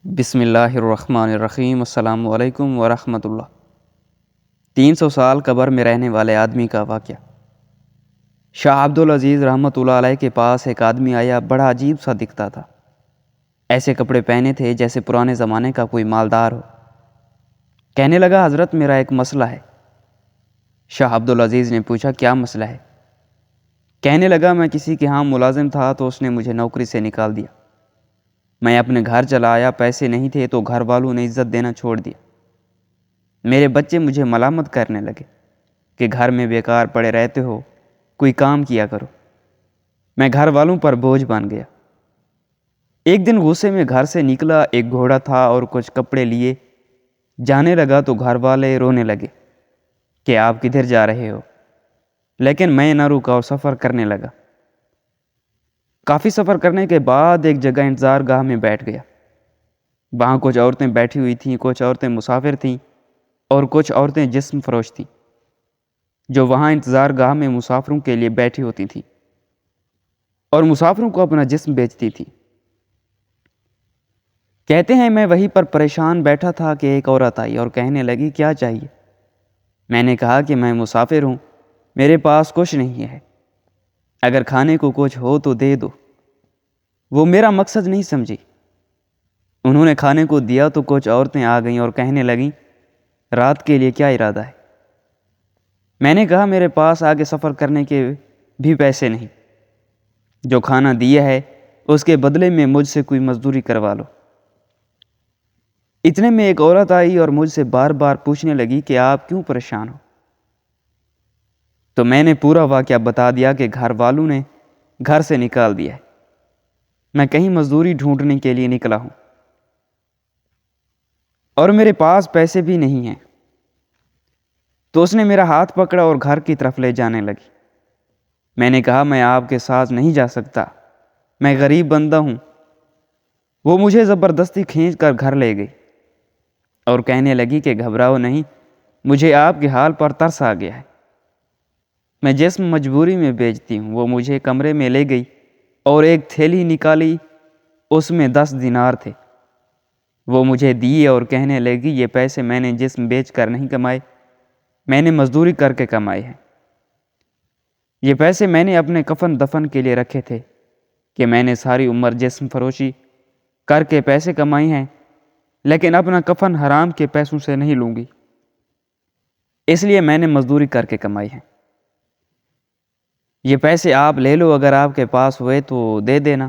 بسم اللہ الرحمن الرحیم۔ السلام علیکم ورحمۃ اللہ۔ 300 سال قبر میں رہنے والے آدمی کا واقعہ۔ شاہ عبدالعزیز رحمۃ اللہ علیہ کے پاس ایک آدمی آیا، بڑا عجیب سا دکھتا تھا۔ ایسے کپڑے پہنے تھے جیسے پرانے زمانے کا کوئی مالدار ہو۔ کہنے لگا، حضرت میرا ایک مسئلہ ہے۔ شاہ عبدالعزیز نے پوچھا، کیا مسئلہ ہے؟ کہنے لگا، میں کسی کے ہاں ملازم تھا تو اس نے مجھے نوکری سے نکال دیا۔ میں اپنے گھر چلا آیا، پیسے نہیں تھے تو گھر والوں نے عزت دینا چھوڑ دیا۔ میرے بچے مجھے ملامت کرنے لگے کہ گھر میں بیکار پڑے رہتے ہو، کوئی کام کیا کرو۔ میں گھر والوں پر بوجھ بن گیا۔ ایک دن غصے میں گھر سے نکلا، ایک گھوڑا تھا اور کچھ کپڑے لیے جانے لگا تو گھر والے رونے لگے کہ آپ کدھر جا رہے ہو؟ لیکن میں نہ رکا اور سفر کرنے لگا۔ کافی سفر کرنے کے بعد ایک جگہ انتظار گاہ میں بیٹھ گیا۔ وہاں کچھ عورتیں بیٹھی ہوئی تھیں، کچھ عورتیں مسافر تھیں اور کچھ عورتیں جسم فروش تھیں جو وہاں انتظار گاہ میں مسافروں کے لیے بیٹھی ہوتی تھیں اور مسافروں کو اپنا جسم بیچتی تھی۔ کہتے ہیں میں وہیں پر پریشان بیٹھا تھا کہ ایک عورت آئی اور کہنے لگی، کیا چاہیے؟ میں نے کہا کہ میں مسافر ہوں، میرے پاس کچھ نہیں ہے، اگر کھانے کو کچھ ہو تو دے دو۔ وہ میرا مقصد نہیں سمجھی۔ انہوں نے کھانے کو دیا تو کچھ عورتیں آ گئیں اور کہنے لگیں، رات کے لیے کیا ارادہ ہے؟ میں نے کہا، میرے پاس آگے سفر کرنے کے بھی پیسے نہیں، جو کھانا دیا ہے اس کے بدلے میں مجھ سے کوئی مزدوری کروا لو۔ اتنے میں ایک عورت آئی اور مجھ سے بار بار پوچھنے لگی کہ آپ کیوں پریشان ہو؟ تو میں نے پورا واقعہ بتا دیا کہ گھر والوں نے گھر سے نکال دیا ہے، میں کہیں مزدوری ڈھونڈنے کے لیے نکلا ہوں اور میرے پاس پیسے بھی نہیں ہیں۔ تو اس نے میرا ہاتھ پکڑا اور گھر کی طرف لے جانے لگی۔ میں نے کہا، میں آپ کے ساتھ نہیں جا سکتا، میں غریب بندہ ہوں۔ وہ مجھے زبردستی کھینچ کر گھر لے گئی اور کہنے لگی کہ گھبراؤ نہیں، مجھے آپ کے حال پر ترس آ گیا ہے، میں جسم مجبوری میں بیچتی ہوں۔ وہ مجھے کمرے میں لے گئی اور ایک تھیلی نکالی، اس میں 10 دینار تھے۔ وہ مجھے دیے اور کہنے لگی، یہ پیسے میں نے جسم بیچ کر نہیں کمائے، میں نے مزدوری کر کے کمائے ہیں۔ یہ پیسے میں نے اپنے کفن دفن کے لیے رکھے تھے کہ میں نے ساری عمر جسم فروشی کر کے پیسے کمائی ہیں، لیکن اپنا کفن حرام کے پیسوں سے نہیں لوں گی، اس لیے میں نے مزدوری کر کے کمائی ہے۔ یہ پیسے آپ لے لو، اگر آپ کے پاس ہوئے تو دے دینا،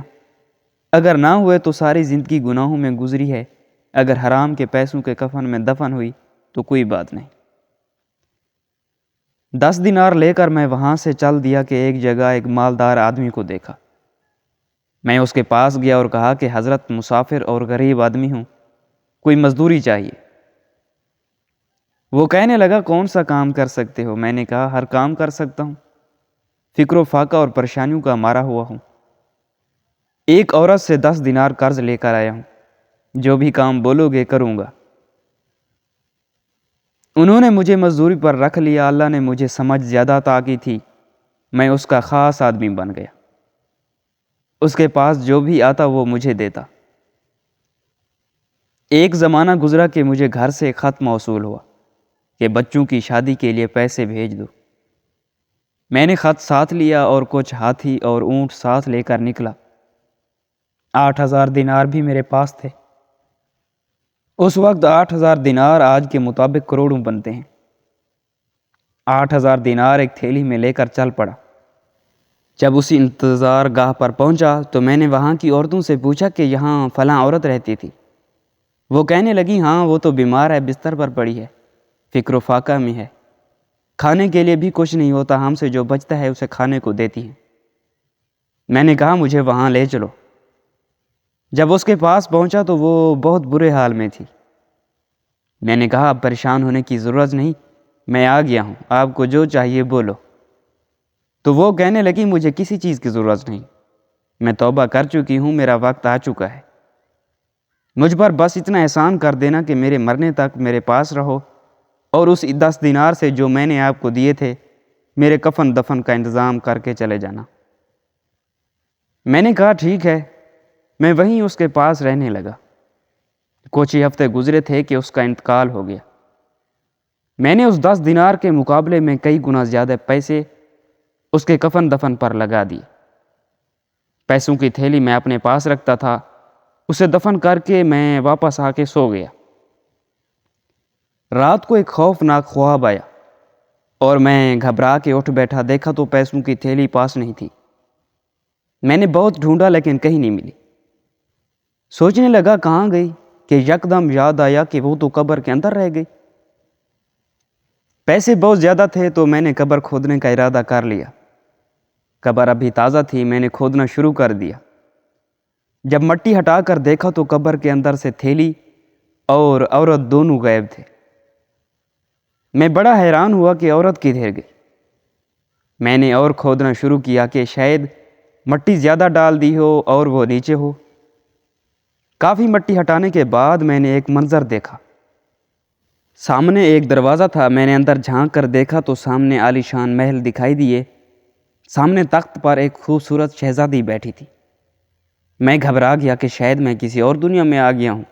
اگر نہ ہوئے تو ساری زندگی گناہوں میں گزری ہے، اگر حرام کے پیسوں کے کفن میں دفن ہوئی تو کوئی بات نہیں۔ 10 دینار لے کر میں وہاں سے چل دیا کہ ایک جگہ ایک مالدار آدمی کو دیکھا۔ میں اس کے پاس گیا اور کہا کہ حضرت، مسافر اور غریب آدمی ہوں، کوئی مزدوری چاہیے۔ وہ کہنے لگا، کون سا کام کر سکتے ہو؟ میں نے کہا، ہر کام کر سکتا ہوں، فکر و فاقہ اور پریشانیوں کا مارا ہوا ہوں۔ ایک عورت سے 10 دینار قرض لے کر آیا ہوں، جو بھی کام بولو گے کروں گا۔ انہوں نے مجھے مزدوری پر رکھ لیا، اللہ نے مجھے سمجھ زیادہ عطا کی تھی، میں اس کا خاص آدمی بن گیا، اس کے پاس جو بھی آتا وہ مجھے دیتا۔ ایک زمانہ گزرا کہ مجھے گھر سے ایک خط موصول ہوا کہ بچوں کی شادی کے لیے پیسے بھیج دو۔ میں نے خط ساتھ لیا اور کچھ ہاتھی اور اونٹ ساتھ لے کر نکلا۔ 8000 دینار بھی میرے پاس تھے۔ اس وقت 8000 دینار آج کے مطابق کروڑوں بنتے ہیں۔ 8000 دینار ایک تھیلی میں لے کر چل پڑا۔ جب اسی انتظار گاہ پر پہنچا تو میں نے وہاں کی عورتوں سے پوچھا کہ یہاں فلاں عورت رہتی تھی؟ وہ کہنے لگی، ہاں وہ تو بیمار ہے، بستر پر پڑی ہے، فکر و فاقہ میں ہے، کھانے کے لیے بھی کچھ نہیں ہوتا، ہم سے جو بچتا ہے اسے کھانے کو دیتی ہیں۔ میں نے کہا، مجھے وہاں لے چلو۔ جب اس کے پاس پہنچا تو وہ بہت برے حال میں تھی۔ میں نے کہا، اب پریشان ہونے کی ضرورت نہیں، میں آ گیا ہوں، آپ کو جو چاہیے بولو۔ تو وہ کہنے لگی، مجھے کسی چیز کی ضرورت نہیں، میں توبہ کر چکی ہوں، میرا وقت آ چکا ہے، مجھ پر بس اتنا احسان کر دینا کہ میرے مرنے تک میرے پاس رہو اور اس 10 دینار سے جو میں نے آپ کو دیے تھے میرے کفن دفن کا انتظام کر کے چلے جانا۔ میں نے کہا، ٹھیک ہے، میں وہیں اس کے پاس رہنے لگا۔ کچھ ہی ہفتے گزرے تھے کہ اس کا انتقال ہو گیا۔ میں نے اس 10 دینار کے مقابلے میں کئی گنا زیادہ پیسے اس کے کفن دفن پر لگا دیے۔ پیسوں کی تھیلی میں اپنے پاس رکھتا تھا۔ اسے دفن کر کے میں واپس آ کے سو گیا۔ رات کو ایک خوفناک خواب آیا اور میں گھبرا کے اٹھ بیٹھا۔ دیکھا تو پیسوں کی تھیلی پاس نہیں تھی۔ میں نے بہت ڈھونڈا لیکن کہیں نہیں ملی۔ سوچنے لگا کہاں گئی کہ یکدم یاد آیا کہ وہ تو قبر کے اندر رہ گئی۔ پیسے بہت زیادہ تھے تو میں نے قبر کھودنے کا ارادہ کر لیا۔ قبر ابھی تازہ تھی، میں نے کھودنا شروع کر دیا۔ جب مٹی ہٹا کر دیکھا تو قبر کے اندر سے تھیلی اور عورت دونوں غائب تھے۔ میں بڑا حیران ہوا کہ عورت کدھر گئی۔ میں نے اور کھودنا شروع کیا کہ شاید مٹی زیادہ ڈال دی ہو اور وہ نیچے ہو۔ کافی مٹی ہٹانے کے بعد میں نے ایک منظر دیکھا۔ سامنے ایک دروازہ تھا۔ میں نے اندر جھانک کر دیکھا تو سامنے عالی شان محل دکھائی دیے۔ سامنے تخت پر ایک خوبصورت شہزادی بیٹھی تھی۔ میں گھبرا گیا کہ شاید میں کسی اور دنیا میں آ گیا ہوں۔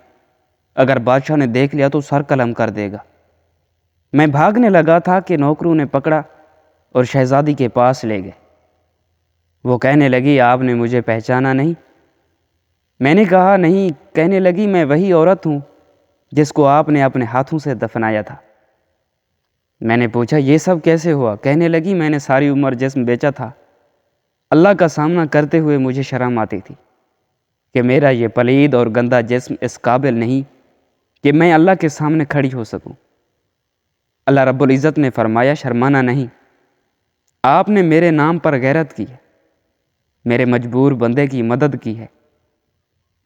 اگر بادشاہ نے دیکھ لیا تو سر قلم کر دے گا۔ میں بھاگنے لگا تھا کہ نوکروں نے پکڑا اور شہزادی کے پاس لے گئے۔ وہ کہنے لگی آپ نے مجھے پہچانا نہیں؟ میں نے کہا نہیں۔ کہنے لگی میں وہی عورت ہوں جس کو آپ نے اپنے ہاتھوں سے دفنایا تھا۔ میں نے پوچھا یہ سب کیسے ہوا؟ کہنے لگی میں نے ساری عمر جسم بیچا تھا۔ اللہ کا سامنا کرتے ہوئے مجھے شرم آتی تھی کہ میرا یہ پلید اور گندا جسم اس قابل نہیں کہ میں اللہ کے سامنے کھڑی ہو سکوں۔ اللہ رب العزت نے فرمایا شرمانا نہیں، آپ نے میرے نام پر غیرت کی ہے، میرے مجبور بندے کی مدد کی ہے۔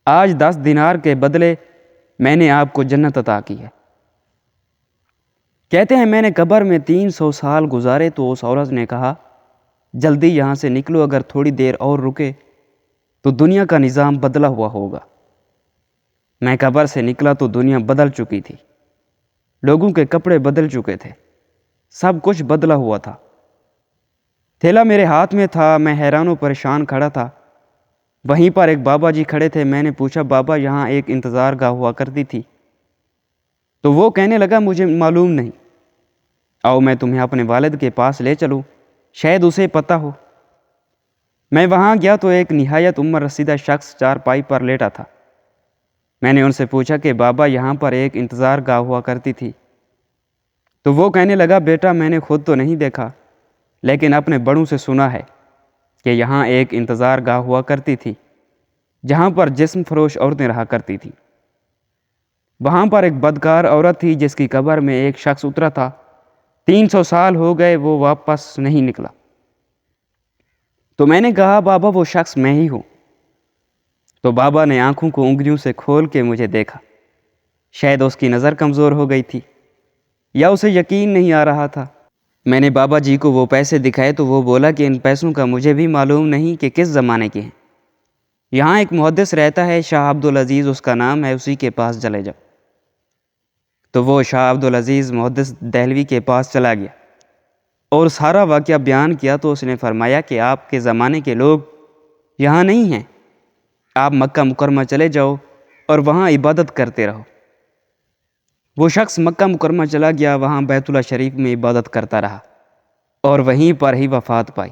آج 10 دینار کے بدلے میں نے آپ کو جنت عطا کی ہے۔ کہتے ہیں میں نے قبر میں 300 سال گزارے تو اس عورت نے کہا جلدی یہاں سے نکلو، اگر تھوڑی دیر اور رکے تو دنیا کا نظام بدلا ہوا ہوگا۔ میں قبر سے نکلا تو دنیا بدل چکی تھی۔ لوگوں کے کپڑے بدل چکے تھے، سب کچھ بدلا ہوا تھا۔ تھیلا میرے ہاتھ میں تھا، میں حیران و پریشان کھڑا تھا۔ وہیں پر ایک بابا جی کھڑے تھے۔ میں نے پوچھا بابا یہاں ایک انتظار گاہ ہوا کرتی تھی؟ تو وہ کہنے لگا مجھے معلوم نہیں، آؤ میں تمہیں اپنے والد کے پاس لے چلوں، شاید اسے پتہ ہو۔ میں وہاں گیا تو ایک نہایت عمر رسیدہ شخص چارپائی پر لیٹا تھا۔ میں نے ان سے پوچھا کہ بابا یہاں پر ایک انتظار گاہ ہوا کرتی تھی؟ تو وہ کہنے لگا بیٹا میں نے خود تو نہیں دیکھا لیکن اپنے بڑوں سے سنا ہے کہ یہاں ایک انتظار گاہ ہوا کرتی تھی جہاں پر جسم فروش عورتیں رہا کرتی تھیں۔ وہاں پر ایک بدکار عورت تھی جس کی قبر میں ایک شخص اترا تھا۔ 300 سال ہو گئے وہ واپس نہیں نکلا۔ تو میں نے کہا بابا وہ شخص میں ہی ہوں۔ تو بابا نے آنکھوں کو انگلیوں سے کھول کے مجھے دیکھا۔ شاید اس کی نظر کمزور ہو گئی تھی یا اسے یقین نہیں آ رہا تھا۔ میں نے بابا جی کو وہ پیسے دکھائے تو وہ بولا کہ ان پیسوں کا مجھے بھی معلوم نہیں کہ کس زمانے کے ہیں۔ یہاں ایک محدث رہتا ہے، شاہ عبدالعزیز اس کا نام ہے، اسی کے پاس چلے جاؤ۔ تو وہ شاہ عبدالعزیز محدث دہلوی کے پاس چلا گیا اور سارا واقعہ بیان کیا تو اس نے فرمایا کہ آپ کے زمانے کے لوگ یہاں نہیں ہیں، آپ مکہ مکرمہ چلے جاؤ اور وہاں عبادت کرتے رہو۔ وہ شخص مکہ مکرمہ چلا گیا، وہاں بیت اللہ شریف میں عبادت کرتا رہا اور وہیں پر ہی وفات پائی۔